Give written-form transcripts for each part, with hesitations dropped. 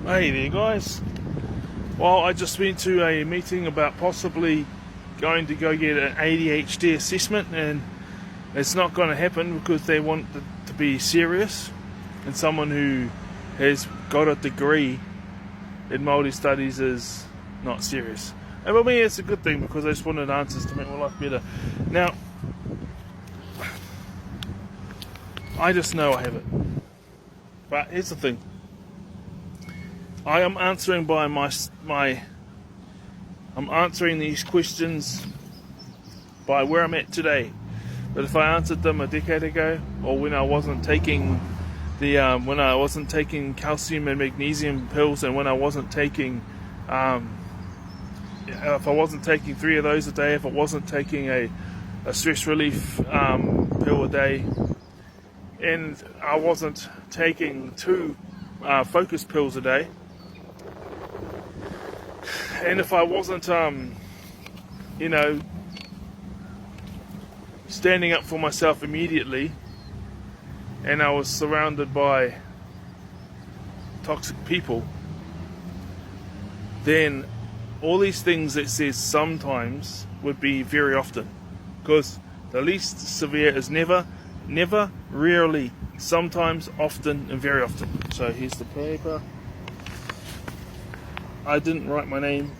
Hey there guys. Well, I just went to a meeting about possibly going to go get an ADHD assessment, and it's not going to happen because they want it to be serious, and someone who has got a degree in Māori studies is not serious. And for me it's a good thing because I just wanted answers to make my life better. Now, I just know I have it. But here's the thing. I am answering by I'm answering these questions by where I'm at today. But if I answered them a decade ago, or when I wasn't taking when I wasn't taking calcium and magnesium pills, and when I wasn't taking if I wasn't taking 3 of those a day, if I wasn't taking a stress relief pill a day, and I wasn't taking 2 focus pills a day, and if I wasn't, standing up for myself immediately, and I was surrounded by toxic people, then all these things that says sometimes would be very often, because the least severe is never, rarely, sometimes, often, and very often. So here's the paper. I didn't write my name.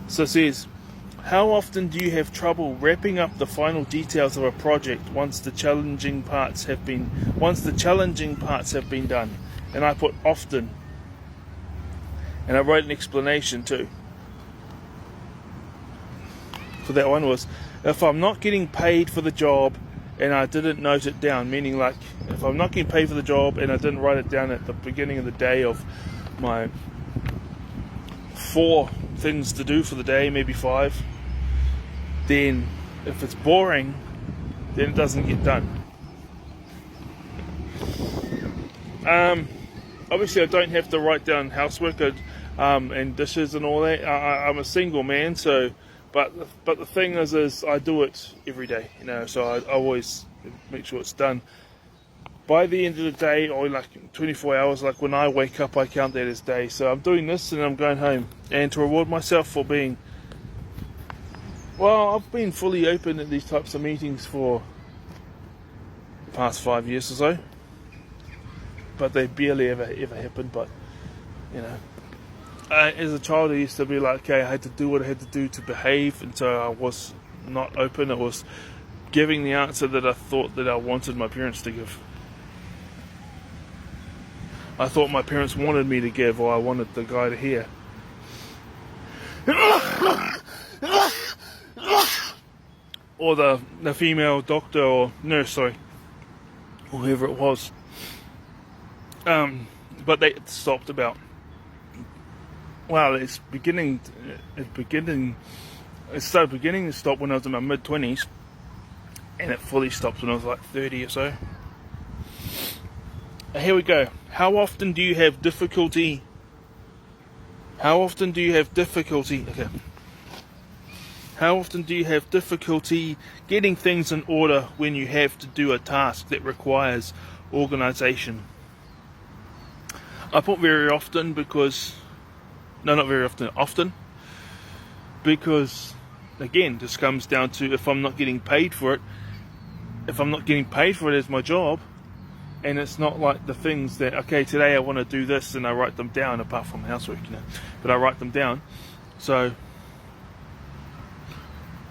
So it says, how often do you have trouble wrapping up the final details of a project once the challenging parts have been done? And I put often. And I wrote an explanation too. For that one was, if I'm not getting paid for the job and I didn't note it down, meaning like if I'm not getting paid for the job and I didn't write it down at the beginning of the day of my 4 things to do for the day, maybe 5, then if it's boring, then it doesn't get done. Obviously I don't have to write down housework and dishes and all that. I'm a single man, so but the thing is I do it every day, so I always make sure it's done. By the end of the day, or like 24 hours, like when I wake up, I count that as day. So I'm doing this and I'm going home. And to reward myself for being, well, I've been fully open at these types of meetings for the past 5 years or so. But they barely ever happen. But, as a child, I used to be like, okay, I had to do what I had to do to behave. And so I was not open. I was giving the answer that I thought that I wanted my parents to give. I thought my parents wanted me to give, or I wanted the guy to hear. Or the female doctor or nurse, sorry, or whoever it was. But they stopped about, well, it started beginning to stop when I was in my mid-20s, and it fully stopped when I was like 30 or so. Here we go. How often do you have difficulty? Okay. How often do you have difficulty getting things in order when you have to do a task that requires organization? I put very often because, no, not very often, often, because again, this comes down to if I'm not getting paid for it as my job. And it's not like the things that, okay, today I want to do this, and I write them down, apart from housework, but I write them down. So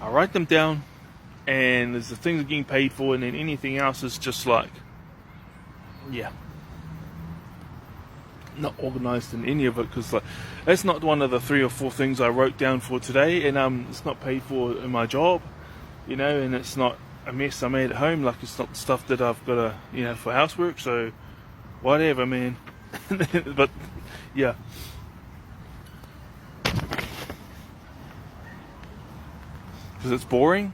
I write them down, and there's the things I'm getting paid for, and then anything else is just like, not organized in any of it, because like, that's not one of the 3 or 4 things I wrote down for today, and it's not paid for in my job, and it's not a mess I made at home, like it's not stuff that I've got to, for housework, so whatever, man. But yeah, because it's boring.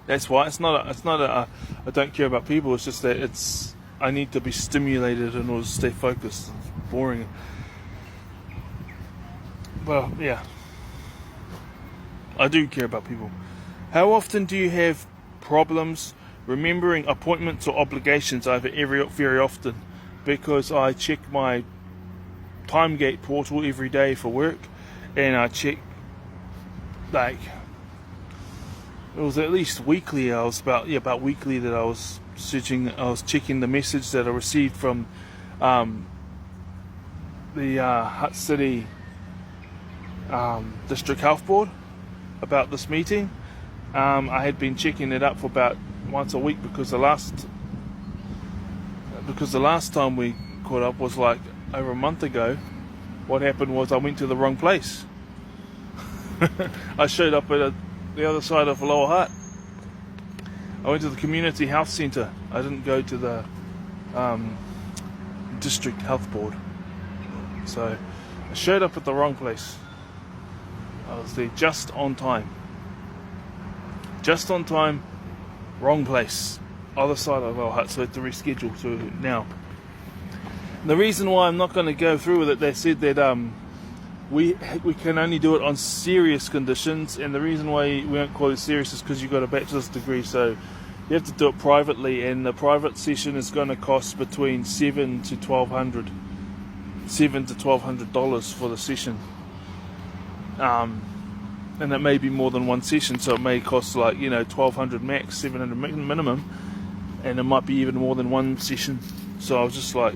That's why it's not a I don't care about people. It's just that I need to be stimulated in order to stay focused. It's boring. Well, yeah, I do care about people. How often do you have problems remembering appointments or obligations? I have it very often, because I check my Timegate portal every day for work, and I check, like, it was at least weekly. I was about weekly that I was checking the message that I received from the Hutt City District Health Board about this meeting. I had been checking it up for about once a week because the last time we caught up was like over a month ago. What happened was I went to the wrong place. I showed up at the other side of Lower Hutt. I went to the community health centre. I didn't go to the district health board. So I showed up at the wrong place. I was there just on time. Just on time, wrong place. Other side of Lower Hutt, so I had to reschedule to now. The reason why I'm not going to go through with it, they said that we can only do it on serious conditions, and the reason why we won't call it serious is because you've got a bachelor's degree, so you have to do it privately, and the private session is going to cost between $700 to $1,200 for the session, and it may be more than one session, so it may cost like $1,200 max, $700 minimum, and it might be even more than one session. So I was just like,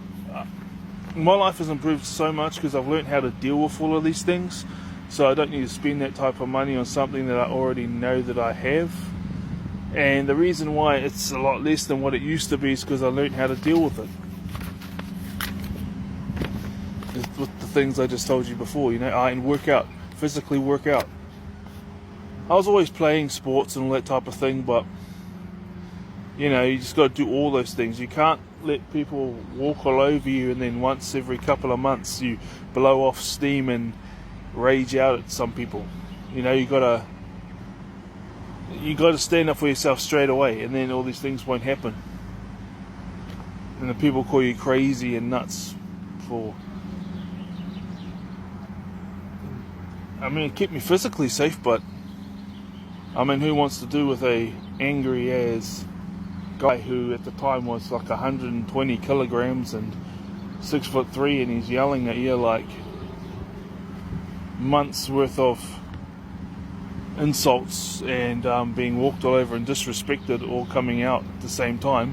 my life has improved so much because I've learned how to deal with all of these things, so I don't need to spend that type of money on something that I already know that I have. And the reason why it's a lot less than what it used to be is because I learned how to deal with it. With the things I just told you before, and work out, physically work out. I was always playing sports and all that type of thing, but you just got to do all those things. You can't let people walk all over you and then once every couple of months you blow off steam and rage out at some people. You got to stand up for yourself straight away, and then all these things won't happen. And the people call you crazy and nuts for, it kept me physically safe, but who wants to do with a angry as guy who at the time was like 120 kilograms and 6'3", and he's yelling at you like months worth of insults and being walked all over and disrespected all coming out at the same time,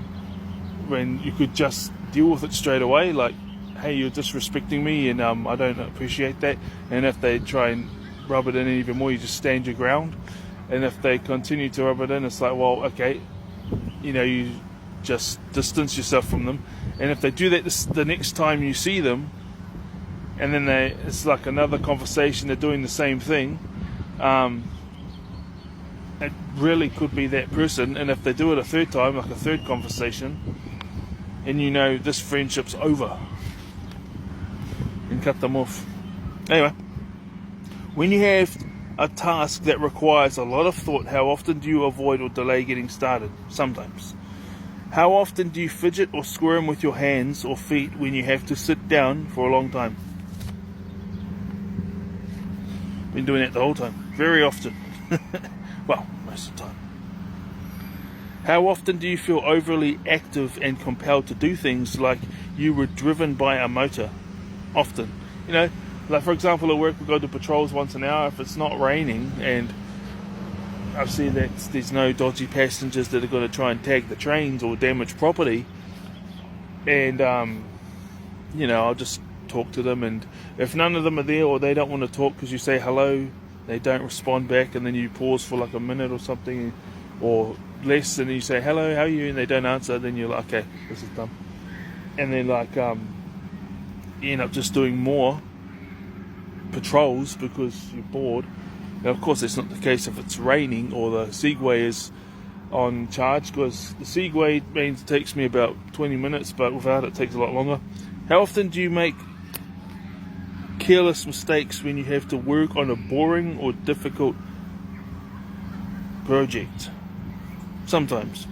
when you could just deal with it straight away, like, hey, you're disrespecting me and I don't appreciate that. And if they try and rub it in even more, you just stand your ground. And if they continue to rub it in, it's like, well, okay, you just distance yourself from them. And if they do that the next time you see them, and then it's like another conversation, they're doing the same thing, it really could be that person. And if they do it a third time, like a third conversation, and this friendship's over, and cut them off. Anyway, when you have a task that requires a lot of thought, how often do you avoid or delay getting started? Sometimes. How often do you fidget or squirm with your hands or feet when you have to sit down for a long time? Been doing that the whole time. Very often. Well, most of the time. How often do you feel overly active and compelled to do things like you were driven by a motor? Often. Like for example, at work we go to patrols once an hour. If it's not raining and I've seen that there's no dodgy passengers that are going to try and tag the trains or damage property, and I'll just talk to them, and if none of them are there or they don't want to talk because you say hello, they don't respond back, and then you pause for like a minute or something or less, and then you say hello, how are you, and they don't answer, then you're like, okay, this is done. And then you end up just doing more patrols because you're bored. Now of course that's not the case if it's raining or the Segway is on charge, because the Segway means it takes me about 20 minutes, but without it takes a lot longer. How often do you make careless mistakes when you have to work on a boring or difficult project? Sometimes.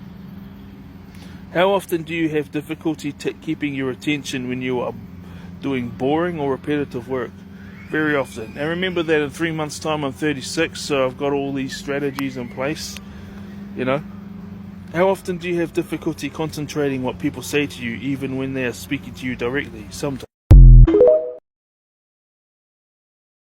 How often do you have difficulty keeping your attention when you are doing boring or repetitive work? Very often. And remember that in 3 months' time I'm 36, so I've got all these strategies in place. How often do you have difficulty concentrating what people say to you, even when they are speaking to you directly? Sometimes.